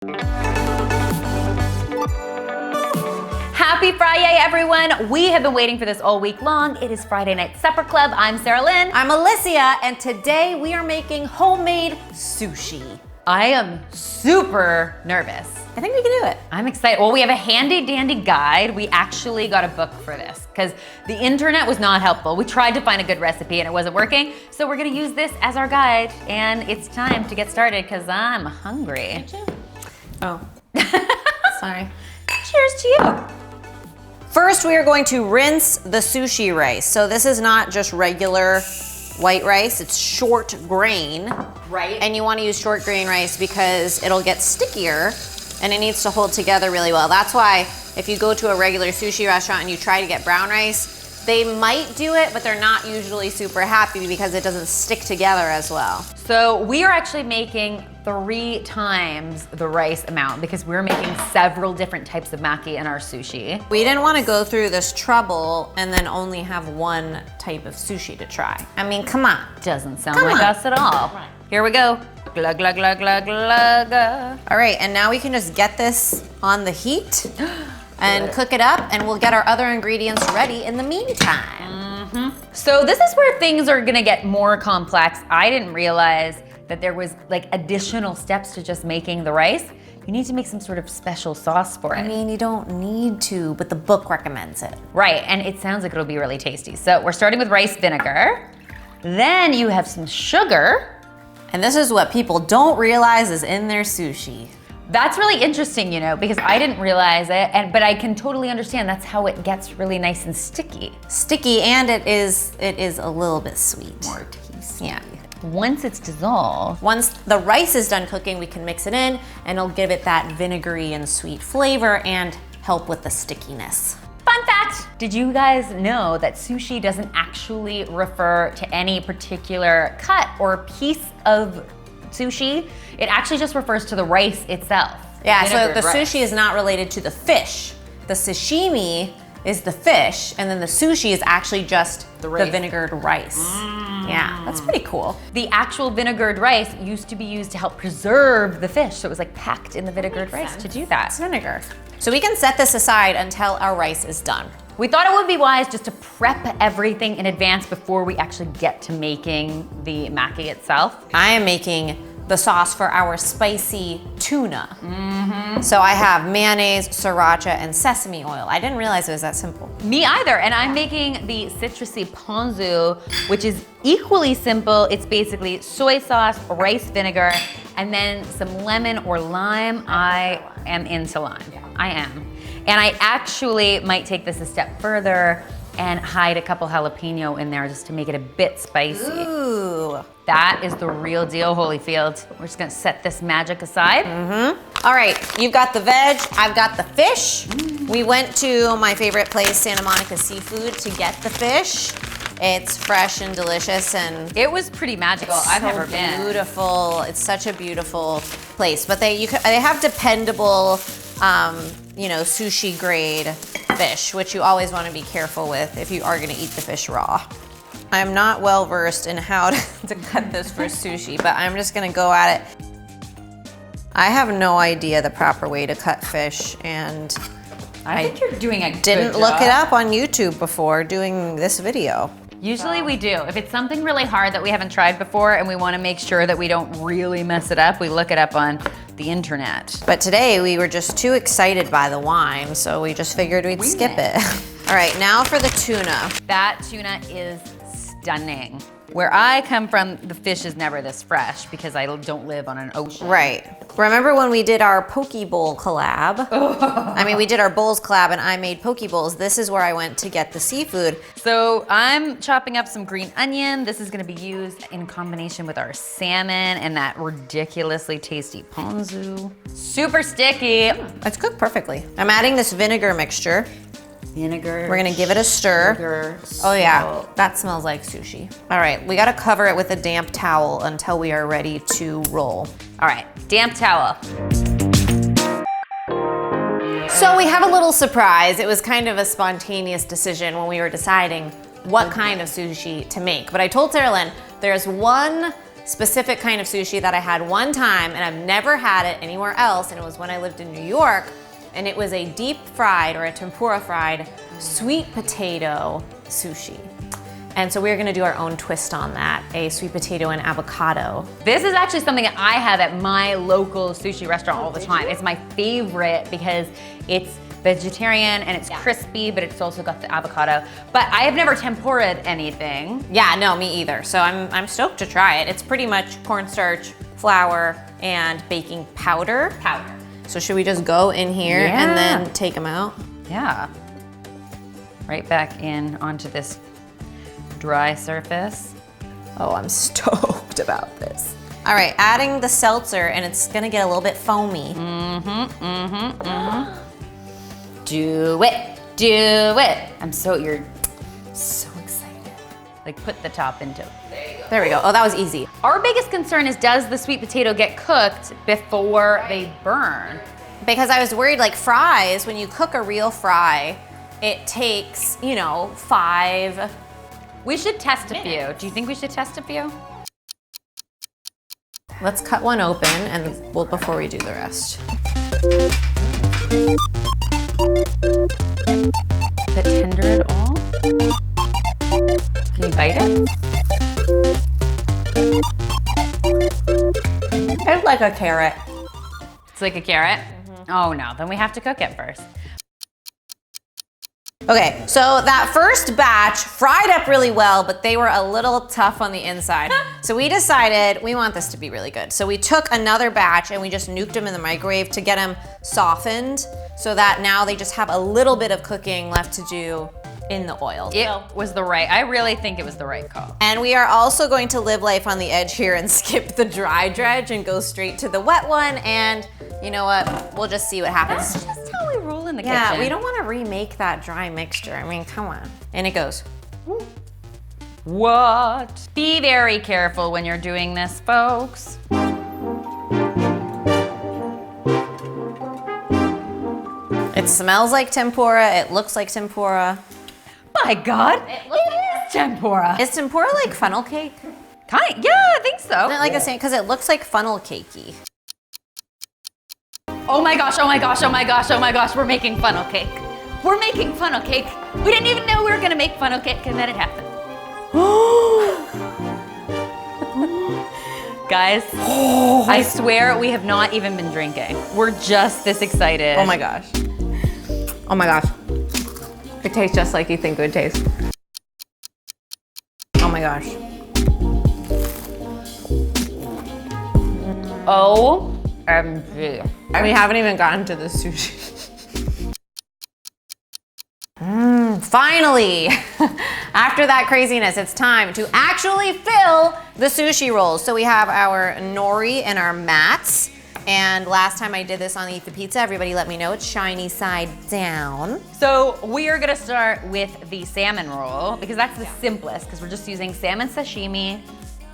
Happy Friday, everyone. We have been waiting for this all week long. It is Friday Night Supper Club. I'm Sarah Lynn. I'm Alicia, and today we are making homemade sushi. I am super nervous. I think we can do it. I'm excited. Well, we have a handy dandy guide. We actually got a book for this because the internet was not helpful. We tried to find a good recipe and it wasn't working. So we're gonna use this as our guide, and it's time to get started because I'm hungry. Oh, sorry. Cheers to you. First, we are going to rinse the sushi rice. So this is not just regular white rice, it's short grain. Right. And you want to use short grain rice because it'll get stickier and it needs to hold together really well. That's why if you go to a regular sushi restaurant and you try to get brown rice, they might do it, but they're not usually super happy because it doesn't stick together as well. So we are actually making 3 times the rice amount because we're making several different types of maki in our sushi. We didn't want to go through this trouble and then only have one type of sushi to try. I mean, come on. Doesn't sound like us at all. Here we go. Glug, glug, glug, glug, glug. All right, and now we can just get this on the heat and cook it up, and we'll get our other ingredients ready in the meantime. So this is where things are gonna get more complex. I didn't realize that there was like additional steps to just making the rice. You need to make some sort of special sauce for it. I mean, you don't need to, but the book recommends it. Right, and it sounds like it'll be really tasty. So we're starting with rice vinegar. Then you have some sugar. And this is what people don't realize is in their sushi. That's really interesting, you know, because I didn't realize it, but I can totally understand that's how it gets really nice and sticky. Sticky, and it is a little bit sweet. More tasty. Yeah. Once it's dissolved. Once the rice is done cooking, we can mix it in, and it'll give it that vinegary and sweet flavor and help with the stickiness. Fun fact, did you guys know that sushi doesn't actually refer to any particular cut or piece of sushi? It actually just refers to the rice itself. Yeah, so Vinegared the rice. sushi is not related to the fish. The sashimi is the fish, and then the sushi is actually just the vinegared rice. Yeah, that's pretty cool. The actual vinegared rice used to be used to help preserve the fish, so it was like packed in the vinegared rice to do that. It's vinegar. So we can set this aside until our rice is done. We thought it would be wise just to prep everything in advance before we actually get to making the maki itself. I am making the sauce for our spicy tuna. So I have mayonnaise, sriracha, and sesame oil. I didn't realize it was that simple. Me either, and I'm making the citrusy ponzu, which is equally simple. It's basically soy sauce, rice vinegar, and then some lemon or lime. I am into lime. I am. And I actually might take this a step further and hide a couple jalapeno in there just to make it a bit spicy. Ooh. That is the real deal, Holyfield. We're just gonna set this magic aside. All right, you've got the veg, I've got the fish. We went to my favorite place, Santa Monica Seafood, to get the fish. It's fresh and delicious, and It was pretty magical. I've never been. beautiful. It's such a beautiful place. But they have dependable, sushi grade fish, which you always want to be careful with if you are going to eat the fish raw. I'm not well versed in how to cut this for sushi, but I'm just going to go at it. I have no idea the proper way to cut fish, and I think you're doing a good didn't job. look it up on YouTube before doing this video. Usually we do. If it's something really hard that we haven't tried before and we want to make sure that we don't really mess it up, we look it up on the internet. But today we were just too excited by the wine, so we just figured we'd skip it. All right, now for the tuna. That tuna is stunning. Where I come from, the fish is never this fresh because I don't live on an ocean. Right. Remember when we did our poke bowl collab? I mean, we did our bowls collab and I made poke bowls. This is where I went to get the seafood. So I'm chopping up some green onion. This is gonna be used in combination with our salmon and that ridiculously tasty ponzu. Super sticky. It's cooked perfectly. I'm adding this vinegar mixture. Vinegar. We're gonna give it a stir. Sugar, Oh yeah, salt. that smells like sushi. All right, we gotta cover it with a damp towel until we are ready to roll. All right, damp towel. So we have a little surprise. It was kind of a spontaneous decision when we were deciding what kind of sushi to make. But I told Sarah Lynn, there's one specific kind of sushi that I had one time, and I've never had it anywhere else, and it was when I lived in New York, and it was a deep fried or a tempura fried sweet potato sushi. And so we're gonna do our own twist on that, a sweet potato and avocado. This is actually something that I have at my local sushi restaurant all the time. It's my favorite because it's vegetarian and it's crispy, but it's also got the avocado. But I have never tempura'd anything. Yeah, no, me either. So I'm stoked to try it. It's pretty much cornstarch, flour, and baking powder. So should we just go in here and then take them out? Yeah. Right back in onto this dry surface. Oh, I'm stoked about this. All right, adding the seltzer, and it's gonna get a little bit foamy. Do it, do it. You're so excited. Like put the top into it. There you go. There we go. Oh, that was easy. Our biggest concern is, does the sweet potato get cooked before they burn? Because I was worried, like fries, when you cook a real fry, it takes, 5. We should test a few. Do you think we should test a few? Let's cut one open and before we do the rest. Is it tender at all? Can you bite it? It's like a carrot. It's like a carrot? Oh no, then we have to cook it first. Okay, so that first batch fried up really well, but they were a little tough on the inside. So we decided we want this to be really good. So we took another batch and we just nuked them in the microwave to get them softened so that now they just have a little bit of cooking left to do in the oil. I really think it was the right call. And we are also going to live life on the edge here and skip the dry dredge and go straight to the wet one. And you know what? We'll just see what happens. That's just how we roll in the kitchen. Yeah, we don't want to remake that dry mixture. I mean, come on. And it goes. What? Be very careful when you're doing this, folks. It smells like tempura. It looks like tempura. My God, it is tempura. Is tempura like funnel cake? Yeah, I think so. Isn't it like the same? Because it looks like funnel cakey. Oh my gosh, oh my gosh, oh my gosh, oh my gosh, we're making funnel cake. We're making funnel cake. We didn't even know we were gonna make funnel cake, and then it happened. Guys, I swear we have not even been drinking. We're just this excited. Oh my gosh. Oh my gosh. It tastes just like you think it would taste. Oh my gosh. OMG. We haven't even gotten to the sushi. Finally, after that craziness, it's time to actually fill the sushi rolls. So we have our nori and our mats. And last time I did this on Eat the Pizza, everybody let me know it's shiny side down. So we are gonna start with the salmon roll because that's the simplest because we're just using salmon sashimi,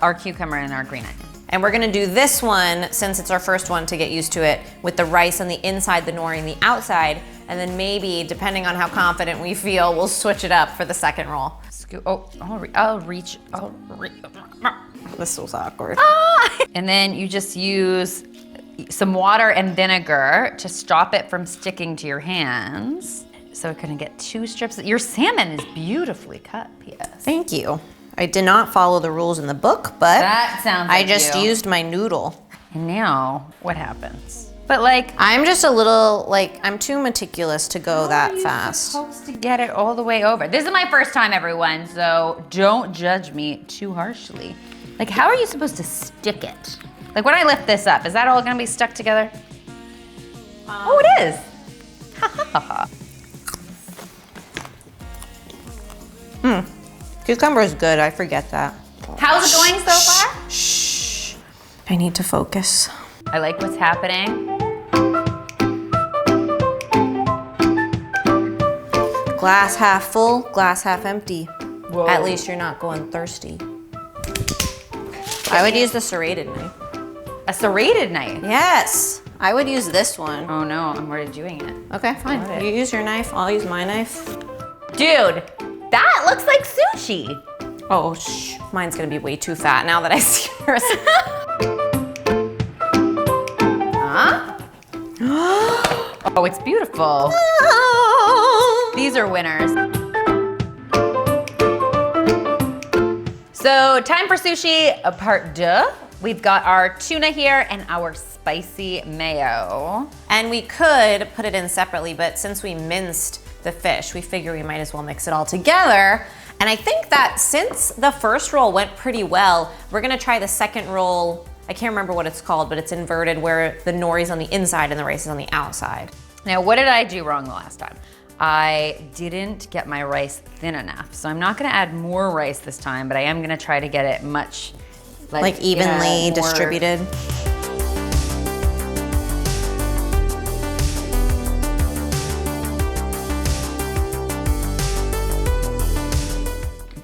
our cucumber, and our green onion. And we're gonna do this one, since it's our first one to get used to it, with the rice on the inside, the nori on the outside, and then maybe, depending on how confident we feel, we'll switch it up for the second roll. I'll reach. This was awkward. And then you just use some water and vinegar to stop it from sticking to your hands. So we're gonna get 2 strips. Your salmon is beautifully cut, P.S. Thank you. I did not follow the rules in the book, but that sounds I like just you. used my noodle. And now, what happens? But like, I'm just a little, I'm too meticulous to go that fast. You're supposed to get it all the way over. This is my first time, everyone, so don't judge me too harshly. Like, how are you supposed to stick it? Like, when I lift this up, is that all gonna be stuck together? Oh, it is. Cucumber is good, I forget that. How's it going so far? Shh. I need to focus. I like what's happening. Glass half full, glass half empty. Whoa. At least you're not going thirsty. I would use the serrated knife. A serrated knife. Yes, I would use this one. Oh no, I'm already doing it. Okay, fine. Got it. You use your knife, I'll use my knife. Dude, that looks like sushi. Oh, mine's gonna be way too fat now that I see. Here's huh? Oh, it's beautiful. These are winners. So time for sushi, part deux. We've got our tuna here and our spicy mayo. And we could put it in separately, but since we minced the fish, we figure we might as well mix it all together. And I think that since the first roll went pretty well, we're gonna try the second roll. I can't remember what it's called, but it's inverted where the nori's on the inside and the rice is on the outside. Now, what did I do wrong the last time? I didn't get my rice thin enough. So I'm not gonna add more rice this time, but I am gonna try to get it much like evenly more distributed.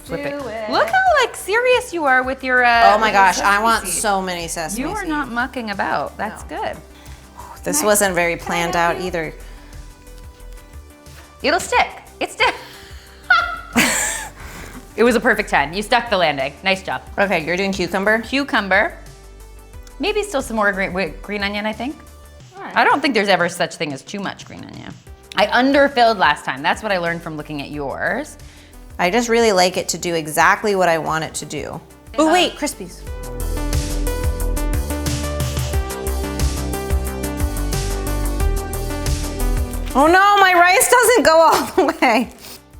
Flip it. Look how like serious you are with your oh my gosh, sesame I want seed. so many sesame You are seeds. not mucking about. That's good. This Nice. wasn't very planned out either. It'll stick. It stick. It was a perfect 10. You stuck the landing. Nice job. Okay, you're doing cucumber? Cucumber. Maybe still some more green onion, I think. All right. I don't think there's ever such thing as too much green onion. I underfilled last time. That's what I learned from looking at yours. I just really like it to do exactly what I want it to do. Oh wait, Crispies. Oh no, my rice doesn't go all the way.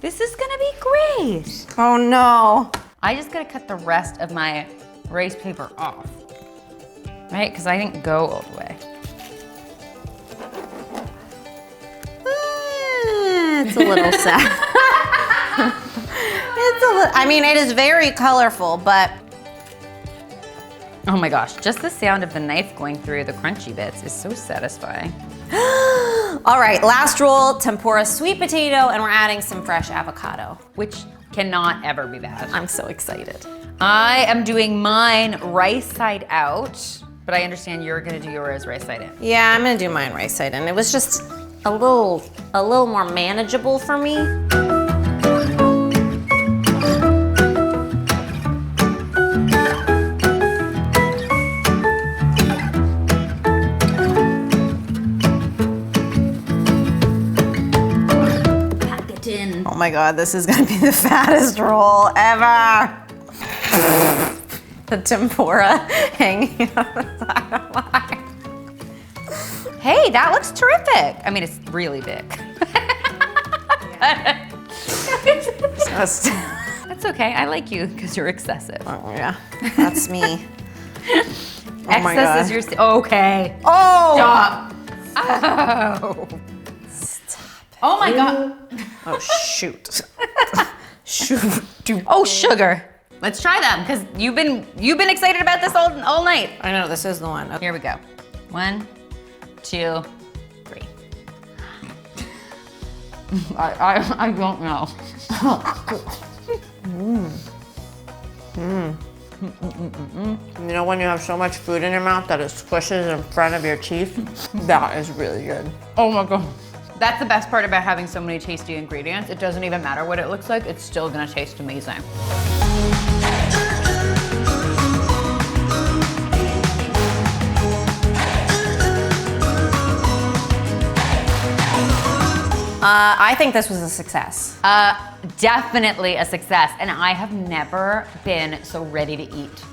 This is gonna be great. Oh no. I just gotta cut the rest of my rice paper off, right? Because I didn't go all the way. It's a little sad. I mean, it is very colorful, but Oh my gosh, just the sound of the knife going through the crunchy bits is so satisfying. all right, last roll, tempura sweet potato, and we're adding some fresh avocado. Which cannot ever be bad. I'm so excited. I am doing mine rice side out, but I understand you're gonna do yours rice side in. Yeah, I'm gonna do mine rice side in. It was just a little more manageable for me. Oh my God, this is gonna be the fattest roll ever. The tempura hanging out the side of mine. Hey, that looks terrific. I mean, it's really big. That's okay, I like you because you're excessive. Oh yeah, that's me. Oh my Excess God. is your, okay. Oh! Stop. Oh. Oh my God. Oh shoot. Shoot. Oh, sugar. Let's try them because you've been excited about this all night. I know, this is the one. Okay. Here we go. 1, 2, 3. I don't know. You know when you have so much food in your mouth that it squishes in front of your teeth? That is really good. Oh my God. That's the best part about having so many tasty ingredients. It doesn't even matter what it looks like, it's still gonna taste amazing. I think this was a success. Definitely a success. And I have never been so ready to eat,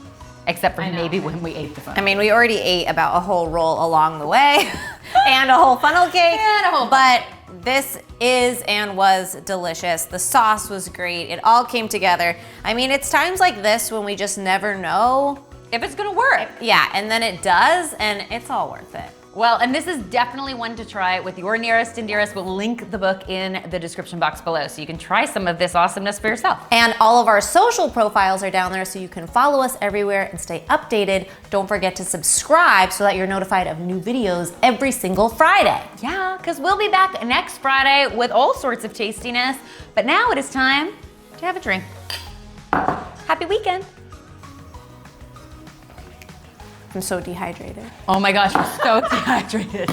except for maybe when we ate the funnel. I mean, we already ate about a whole roll along the way and a whole funnel cake. And a whole but this is and was delicious. The sauce was great. It all came together. I mean, it's times like this when we just never know. if it's gonna work. Yeah, and then it does, and it's all worth it. Well, and this is definitely one to try with your nearest and dearest. We'll link the book in the description box below so you can try some of this awesomeness for yourself. And all of our social profiles are down there so you can follow us everywhere and stay updated. Don't forget to subscribe so that you're notified of new videos every single Friday. Yeah, because we'll be back next Friday with all sorts of tastiness. But now it is time to have a drink. Happy weekend. I'm so dehydrated. Oh my gosh, I'm so dehydrated.